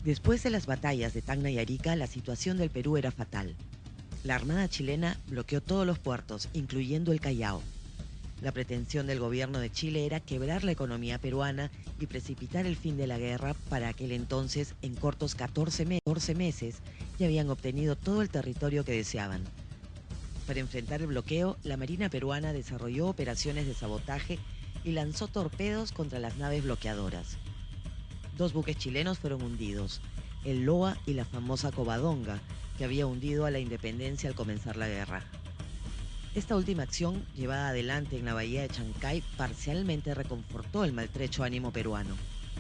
Después de las batallas de Tacna y Arica, la situación del Perú era fatal. La Armada chilena bloqueó todos los puertos, incluyendo el Callao. La pretensión del gobierno de Chile era quebrar la economía peruana y precipitar el fin de la guerra. Para aquel entonces, en cortos 14 meses, ya habían obtenido todo el territorio que deseaban. Para enfrentar el bloqueo, la Marina peruana desarrolló operaciones de sabotaje y lanzó torpedos contra las naves bloqueadoras. 2 buques chilenos fueron hundidos, el Loa y la famosa Covadonga, que había hundido a la Independencia al comenzar la guerra. Esta última acción, llevada adelante en la bahía de Chancay, parcialmente reconfortó el maltrecho ánimo peruano.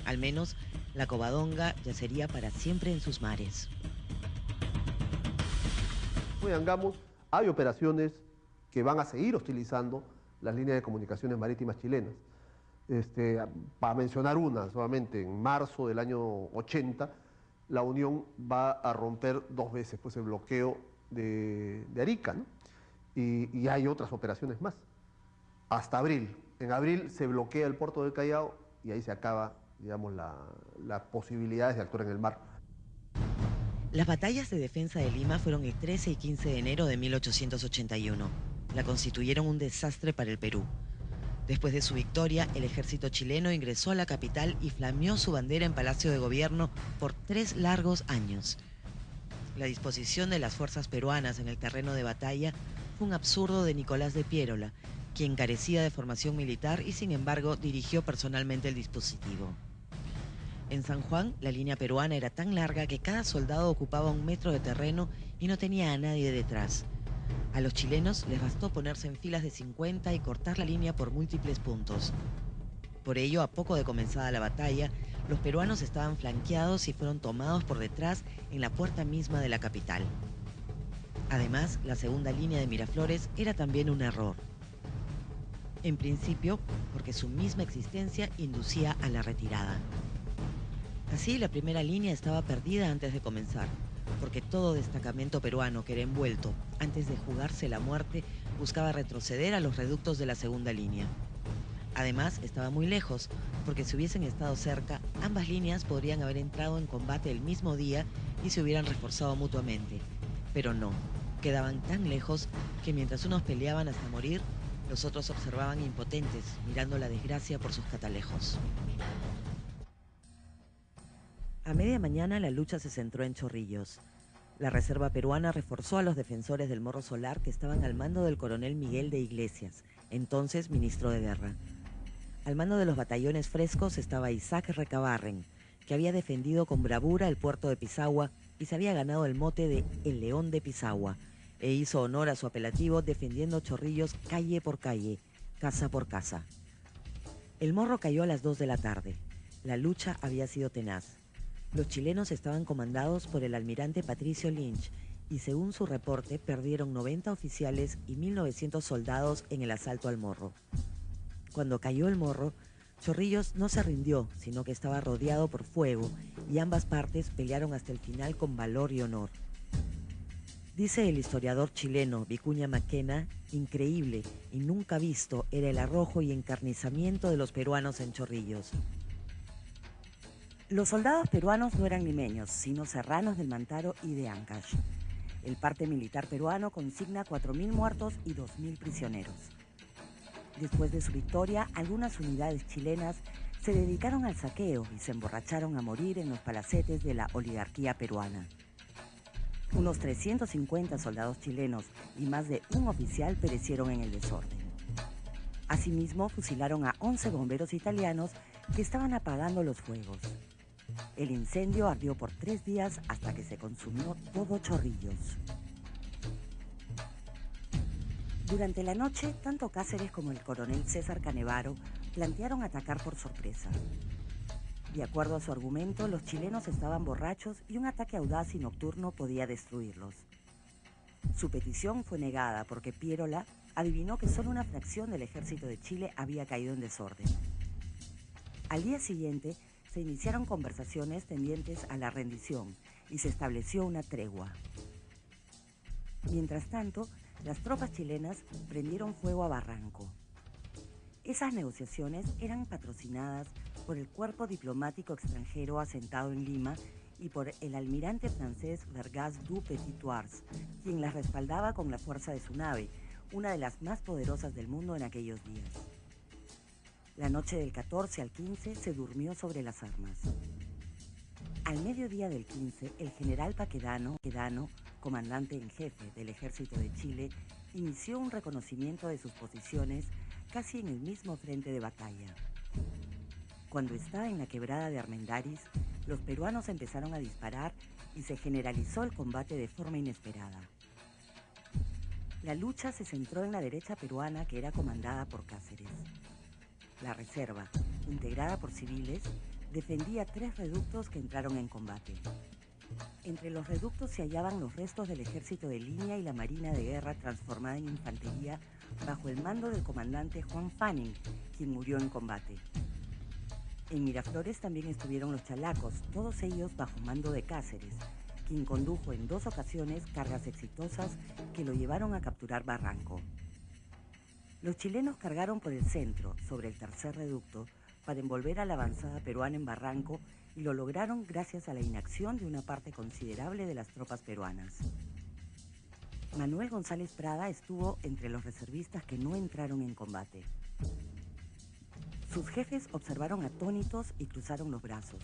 Al menos, la Covadonga yacería para siempre en sus mares. Angamos, hay operaciones que van a seguir hostilizando las líneas de comunicaciones marítimas chilenas. Para mencionar una solamente, en marzo del año 80, la Unión va a romper 2 veces pues, el bloqueo de Arica, ¿no? Y hay otras operaciones más. Hasta abril. En abril se bloquea el puerto del Callao y ahí se acaba, digamos, las posibilidades de actuar en el mar. Las batallas de defensa de Lima fueron el 13 y 15 de enero de 1881. La constituyeron un desastre para el Perú. Después de su victoria, el ejército chileno ingresó a la capital y flameó su bandera en Palacio de Gobierno por 3 largos años. La disposición de las fuerzas peruanas en el terreno de batalla fue un absurdo de Nicolás de Piérola, quien carecía de formación militar y sin embargo dirigió personalmente el dispositivo. En San Juan, la línea peruana era tan larga que cada soldado ocupaba 1 metro de terreno y no tenía a nadie detrás. A los chilenos les bastó ponerse en filas de 50 y cortar la línea por múltiples puntos. Por ello, a poco de comenzada la batalla, los peruanos estaban flanqueados y fueron tomados por detrás en la puerta misma de la capital. Además, la segunda línea de Miraflores era también un error. En principio, porque su misma existencia inducía a la retirada. Así, la primera línea estaba perdida antes de comenzar, porque todo destacamento peruano que era envuelto, antes de jugarse la muerte, buscaba retroceder a los reductos de la segunda línea. Además, estaba muy lejos, porque si hubiesen estado cerca, ambas líneas podrían haber entrado en combate el mismo día y se hubieran reforzado mutuamente. Pero no, quedaban tan lejos que mientras unos peleaban hasta morir, los otros observaban impotentes, mirando la desgracia por sus catalejos. A media mañana la lucha se centró en Chorrillos. La reserva peruana reforzó a los defensores del Morro Solar que estaban al mando del coronel Miguel de Iglesias, entonces ministro de Guerra. Al mando de los batallones frescos estaba Isaac Recabarren, que había defendido con bravura el puerto de Pisagua y se había ganado el mote de El León de Pisagua, e hizo honor a su apelativo defendiendo Chorrillos calle por calle, casa por casa. El Morro cayó a las 2 de la tarde. La lucha había sido tenaz. Los chilenos estaban comandados por el almirante Patricio Lynch y según su reporte perdieron 90 oficiales y 1.900 soldados en el asalto al Morro. Cuando cayó el Morro, Chorrillos no se rindió, sino que estaba rodeado por fuego y ambas partes pelearon hasta el final con valor y honor. Dice el historiador chileno Vicuña Maquena, increíble y nunca visto era el arrojo y encarnizamiento de los peruanos en Chorrillos. Los soldados peruanos no eran limeños, sino serranos del Mantaro y de Ancash. El parte militar peruano consigna 4.000 muertos y 2.000 prisioneros. Después de su victoria, algunas unidades chilenas se dedicaron al saqueo y se emborracharon a morir en los palacetes de la oligarquía peruana. Unos 350 soldados chilenos y más de un oficial perecieron en el desorden. Asimismo, fusilaron a 11 bomberos italianos que estaban apagando los fuegos. El incendio ardió por 3 días hasta que se consumió todo Chorrillos. Durante la noche, tanto Cáceres como el coronel César Canevaro plantearon atacar por sorpresa. De acuerdo a su argumento, los chilenos estaban borrachos y un ataque audaz y nocturno podía destruirlos. Su petición fue negada porque Piérola adivinó que solo una fracción del ejército de Chile había caído en desorden. Al día siguiente, se iniciaron conversaciones tendientes a la rendición y se estableció una tregua. Mientras tanto, las tropas chilenas prendieron fuego a Barranco. Esas negociaciones eran patrocinadas por el cuerpo diplomático extranjero asentado en Lima y por el almirante francés Vergas du Petit-Thouars, quien las respaldaba con la fuerza de su nave, una de las más poderosas del mundo en aquellos días. La noche del 14 al 15 se durmió sobre las armas. Al mediodía del 15, el general Baquedano, comandante en jefe del Ejército de Chile, inició un reconocimiento de sus posiciones casi en el mismo frente de batalla. Cuando estaba en la quebrada de Armendáriz, los peruanos empezaron a disparar y se generalizó el combate de forma inesperada. La lucha se centró en la derecha peruana, que era comandada por Cáceres. La reserva, integrada por civiles, defendía 3 reductos que entraron en combate. Entre los reductos se hallaban los restos del ejército de línea y la marina de guerra transformada en infantería bajo el mando del comandante Juan Fanning, quien murió en combate. En Miraflores también estuvieron los chalacos, todos ellos bajo mando de Cáceres, quien condujo en 2 ocasiones cargas exitosas que lo llevaron a capturar Barranco. Los chilenos cargaron por el centro, sobre el tercer reducto, para envolver a la avanzada peruana en Barranco, y lo lograron gracias a la inacción de una parte considerable de las tropas peruanas. Manuel González Prada estuvo entre los reservistas que no entraron en combate. Sus jefes observaron atónitos y cruzaron los brazos.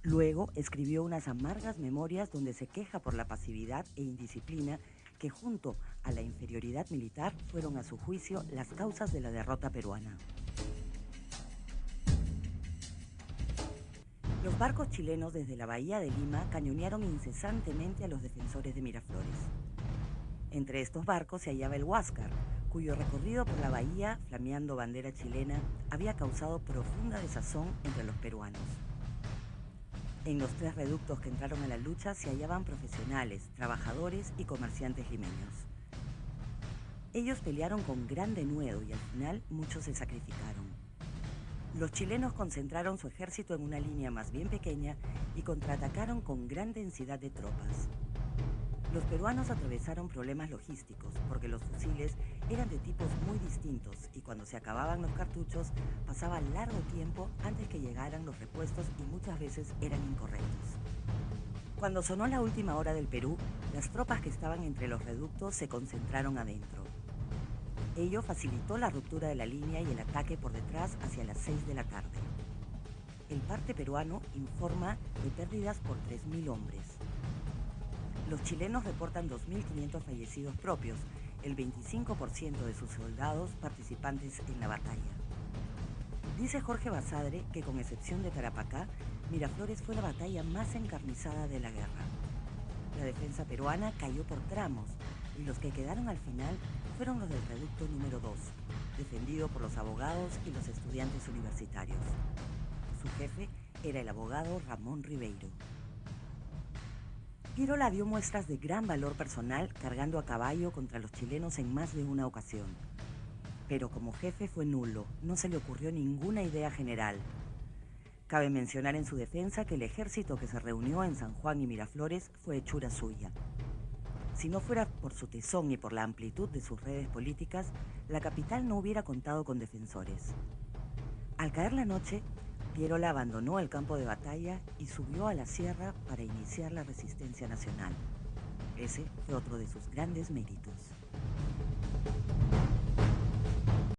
Luego escribió unas amargas memorias donde se queja por la pasividad e indisciplina que, junto a la inferioridad militar, fueron a su juicio las causas de la derrota peruana. Los barcos chilenos desde la bahía de Lima cañonearon incesantemente a los defensores de Miraflores. Entre estos barcos se hallaba el Huáscar, cuyo recorrido por la bahía, flameando bandera chilena, había causado profunda desazón entre los peruanos. En los 3 reductos que entraron a la lucha se hallaban profesionales, trabajadores y comerciantes limeños. Ellos pelearon con gran denuedo y al final muchos se sacrificaron. Los chilenos concentraron su ejército en una línea más bien pequeña y contraatacaron con gran densidad de tropas. Los peruanos atravesaron problemas logísticos porque los fusiles eran de tipos muy distintos y cuando se acababan los cartuchos pasaba largo tiempo antes que llegaran los repuestos y muchas veces eran incorrectos. Cuando sonó la última hora del Perú, las tropas que estaban entre los reductos se concentraron adentro. Ello facilitó la ruptura de la línea y el ataque por detrás hacia las 6 de la tarde. El parte peruano informa de pérdidas por 3.000 hombres. Los chilenos reportan 2.500 fallecidos propios, el 25% de sus soldados participantes en la batalla. Dice Jorge Basadre que, con excepción de Tarapacá, Miraflores fue la batalla más encarnizada de la guerra. La defensa peruana cayó por tramos y los que quedaron al final fueron los del reducto número 2, defendido por los abogados y los estudiantes universitarios. Su jefe era el abogado Ramón Ribeiro. Piérola dio muestras de gran valor personal cargando a caballo contra los chilenos en más de una ocasión. Pero como jefe fue nulo, no se le ocurrió ninguna idea general. Cabe mencionar en su defensa que el ejército que se reunió en San Juan y Miraflores fue hechura suya. Si no fuera por su tesón y por la amplitud de sus redes políticas, la capital no hubiera contado con defensores. Al caer la noche, Piérola abandonó el campo de batalla y subió a la sierra para iniciar la resistencia nacional. Ese fue otro de sus grandes méritos.